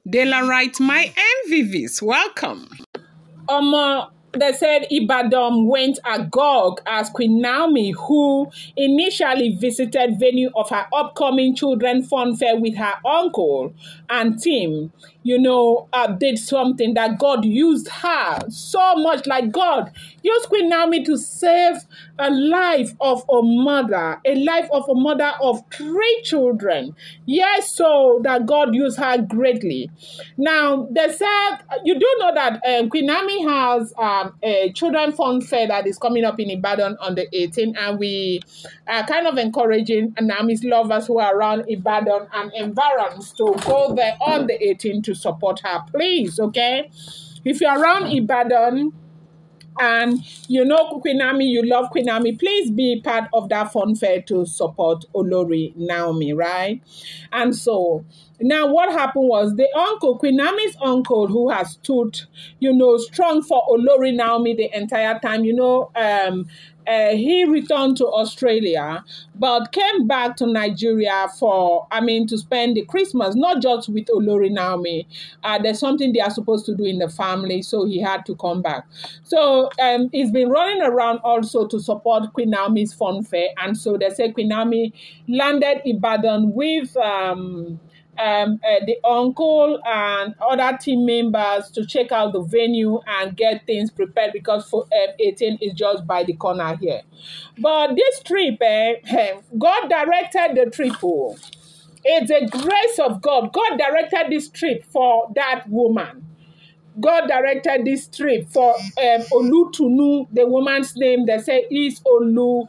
Dela writes, my MVVs, welcome. They said Ibadon went agog as Queen Naomi, who initially visited venue of her upcoming children fun fair with her uncle and team, did something that God used her so much. Like God used Queen Naomi to save a life of a mother of 3 children. Yes, so that God used her greatly. Now, they said, you do know that Queen Naomi has a children fun fair that is coming up in Ibadon on the 18th, and we are kind of encouraging Naomi's lovers who are around Ibadon and environs to go there on the 18th to support her, please, okay? If you're around Ibadon and you know Queen Naomi, you love Queen Naomi, please be part of that fun fair to support Olori Naomi, right? And so now what happened was the uncle, Queen Naomi's uncle, who has stood, strong for Olori Naomi the entire time, he returned to Australia, but came back to Nigeria to spend the Christmas, not just with Olori Naomi. There's something they are supposed to do in the family, so he had to come back. So he's been running around also to support Queen Naomi's fun fair, and so they say Queen Naomi landed Ibadon with the uncle and other team members to check out the venue and get things prepared, because for 18 is just by the corner here. But this trip, God directed the trip. It's a grace of God. God directed this trip for that woman. God directed this trip for Olutunu, the woman's name. They say is Olutunu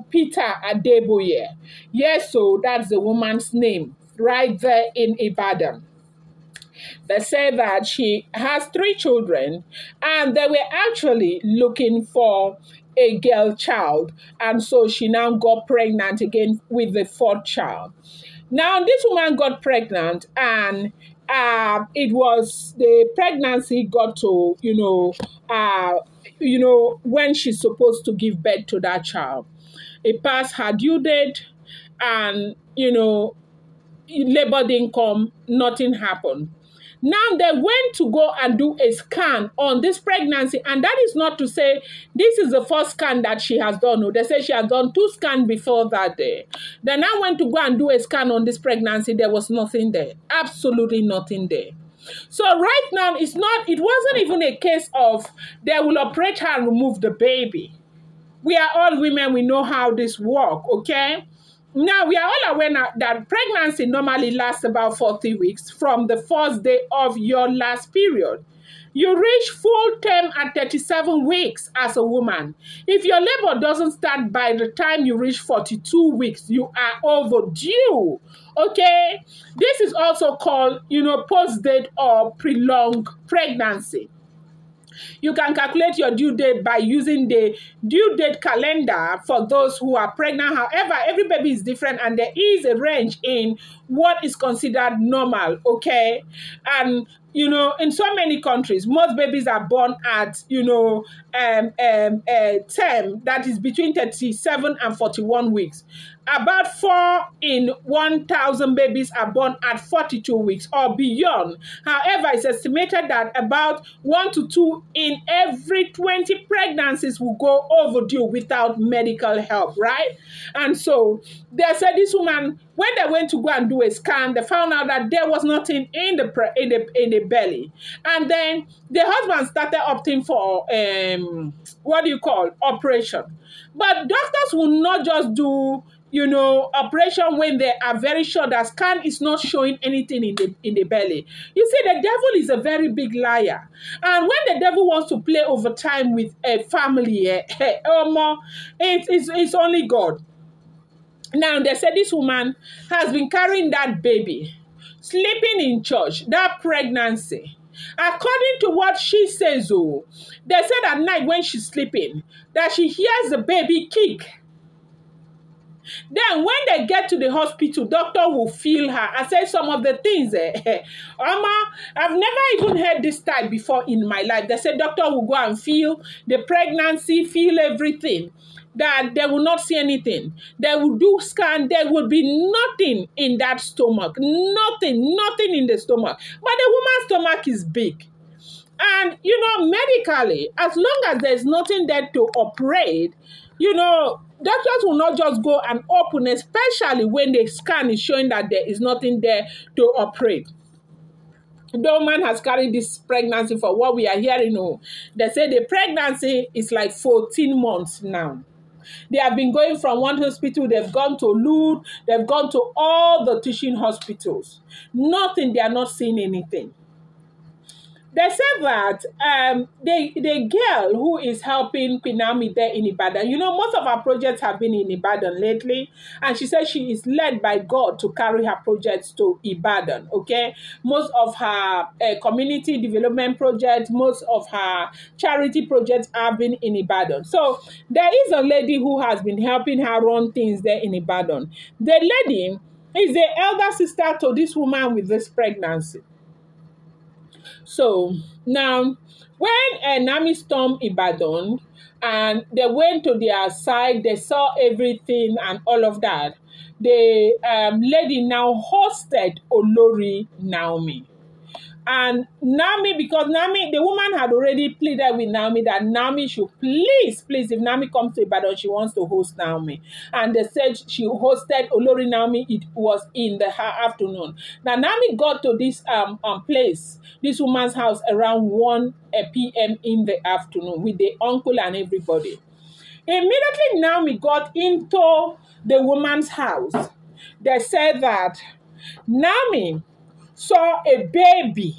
Peter Adeboye. Yes, so that's the woman's name right there in Ibadan. They say that she has 3 children, and they were actually looking for a girl child, and so she now got pregnant again with the 4th child. Now this woman got pregnant, and the pregnancy got to, when she's supposed to give birth to that child. It passed her due date, and, labor didn't come, nothing happened. Now they went to go and do a scan on this pregnancy, and that is not to say this is the first scan that she has done. They say she has done 2 scans before that day. They now went to go and do a scan on this pregnancy. There was nothing there, absolutely nothing there. So right now, it wasn't even a case of they will operate her and remove the baby. We are all women, we know how this works, okay? Now, we are all aware now that pregnancy normally lasts about 40 weeks from the first day of your last period. You reach full term at 37 weeks as a woman. If your labor doesn't start by the time you reach 42 weeks, you are overdue, okay? This is also called, post-date or prolonged pregnancy. You can calculate your due date by using the due date calendar for those who are pregnant. However, every baby is different, and there is a range in what is considered normal, okay? And, in so many countries, most babies are born at, term that is between 37 and 41 weeks. About 4 in 1,000 babies are born at 42 weeks or beyond. However, it's estimated that about 1 to 2 in every 20 pregnancies will go overdue without medical help, right? And so they said this woman, when they went to go and do a scan, they found out that there was nothing in the belly. And then the husband started opting for operation. But doctors will not just do operation when they are very sure that scan is not showing anything in the belly. You see, the devil is a very big liar. And when the devil wants to play over time with a family, it's only God. Now, they said this woman has been carrying that baby, sleeping in church, that pregnancy. According to what she says, they said at night when she's sleeping, that she hears the baby kick. Then when they get to the hospital, doctor will feel her. I said some of the things, I've never even heard this type before in my life. They said doctor will go and feel the pregnancy, feel everything, that they will not see anything. They will do scan, there will be nothing in that stomach, nothing in the stomach. But the woman's stomach is big. And, medically, as long as there's nothing there to operate, doctors will not just go and open, especially when the scan is showing that there is nothing there to operate. The woman has carried this pregnancy for what we are hearing. They say the pregnancy is like 14 months now. They have been going from one hospital, they've gone to Lud, they've gone to all the teaching hospitals. Nothing, they are not seeing anything. They said that the girl who is helping Queen Naomi there in Ibadon, most of her projects have been in Ibadon lately, and she said she is led by God to carry her projects to Ibadon, okay? Most of her community development projects, most of her charity projects have been in Ibadon. So there is a lady who has been helping her run things there in Ibadon. The lady is the elder sister to this woman with this pregnancy. So now, when Naomi stormed Ibadon and they went to their side, they saw everything and all of that. The lady now hosted Olori Naomi. And Naomi, because Naomi, the woman had already pleaded with Naomi that Naomi should please, if Naomi comes to Ibadon, she wants to host Naomi. And they said she hosted Olori Naomi, it was in the afternoon. Now Naomi got to this place, this woman's house around 1 p.m. in the afternoon with the uncle and everybody. Immediately Naomi got into the woman's house. They said that Naomi saw a baby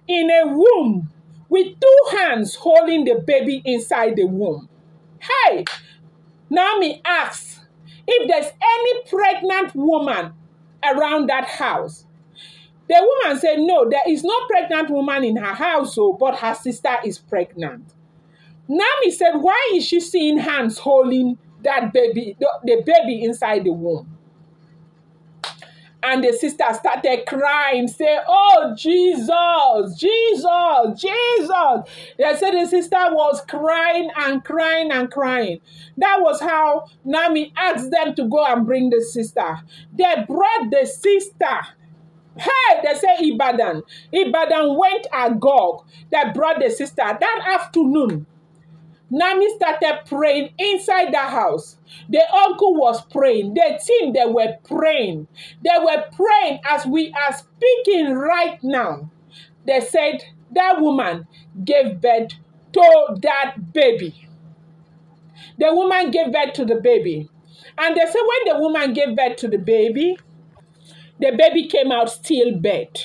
in a womb with 2 hands holding the baby inside the womb. Hey, Naomi asks if there's any pregnant woman around that house. The woman said, no, there is no pregnant woman in her household, but her sister is pregnant. Naomi said, why is she seeing hands holding that baby, the baby inside the womb? And the sister started crying, say, oh, Jesus, Jesus, Jesus. They said the sister was crying and crying and crying. That was how Naomi asked them to go and bring the sister. They brought the sister. Hey, they say Ibadon. Ibadon went agog. They brought the sister that afternoon. Naomi started praying inside the house. The uncle was praying. The team, they were praying. They were praying as we are speaking right now. They said that woman gave birth to that baby. The woman gave birth to the baby. And they said when the woman gave birth to the baby came out stillbirth.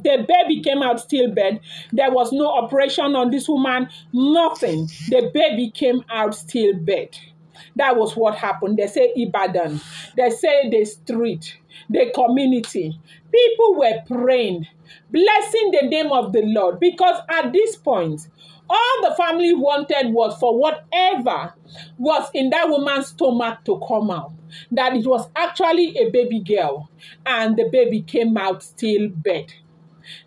The baby came out stillbirth. There was no operation on this woman, nothing. The baby came out stillbirth. That was what happened. They say Ibadon. They say the street, the community. People were praying, blessing the name of the Lord. Because at this point, all the family wanted was for whatever was in that woman's stomach to come out. That it was actually a baby girl. And the baby came out stillbirth.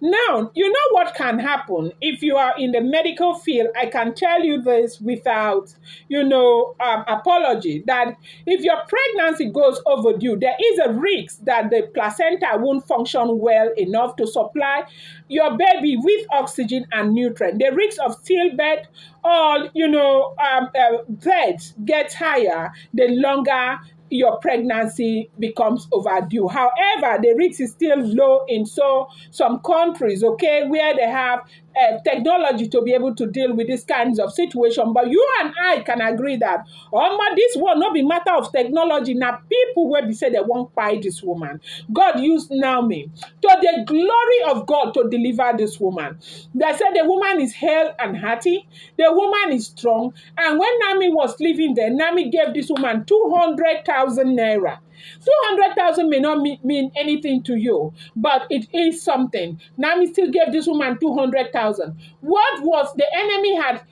Now, you know what can happen if you are in the medical field. I can tell you this without, apology, that if your pregnancy goes overdue, there is a risk that the placenta won't function well enough to supply your baby with oxygen and nutrient. The risk of stillbirth or, death gets higher the longer your pregnancy becomes overdue. However, the risk is still low in some countries, okay, where they have technology to be able to deal with these kinds of situations. But you and I can agree that, this will not be matter of technology. Now, people will be said they won't buy this woman. God used Naomi to the glory of God to deliver this woman. They said the woman is hale and hearty. The woman is strong. And when Naomi was living there, Naomi gave this woman 200,000 naira. 200,000 may not mean anything to you, but it is something. Naomi still gave this woman 200,000. What was the enemy had,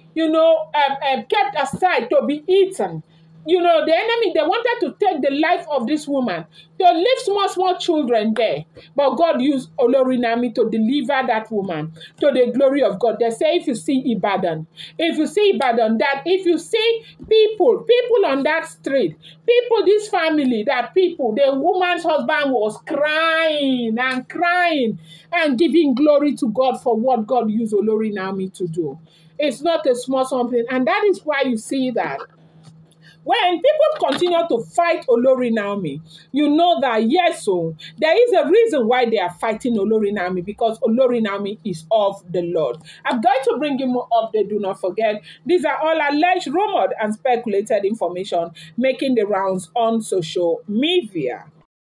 kept aside to be eaten? the enemy, they wanted to take the life of this woman, to leave small children there. But God used Olori Naomi to deliver that woman to the glory of God. They say if you see Ibadon, that if you see people on that street, this family, the woman's husband was crying and giving glory to God for what God used Olori Naomi to do. It's not a small something. And that is why you see that when people continue to fight Olori Naomi, you know that yes, so there is a reason why they are fighting Olori Naomi, because Olori Naomi is of the Lord. I'm going to bring you more update. Do not forget, these are all alleged, rumored, and speculated information making the rounds on social media.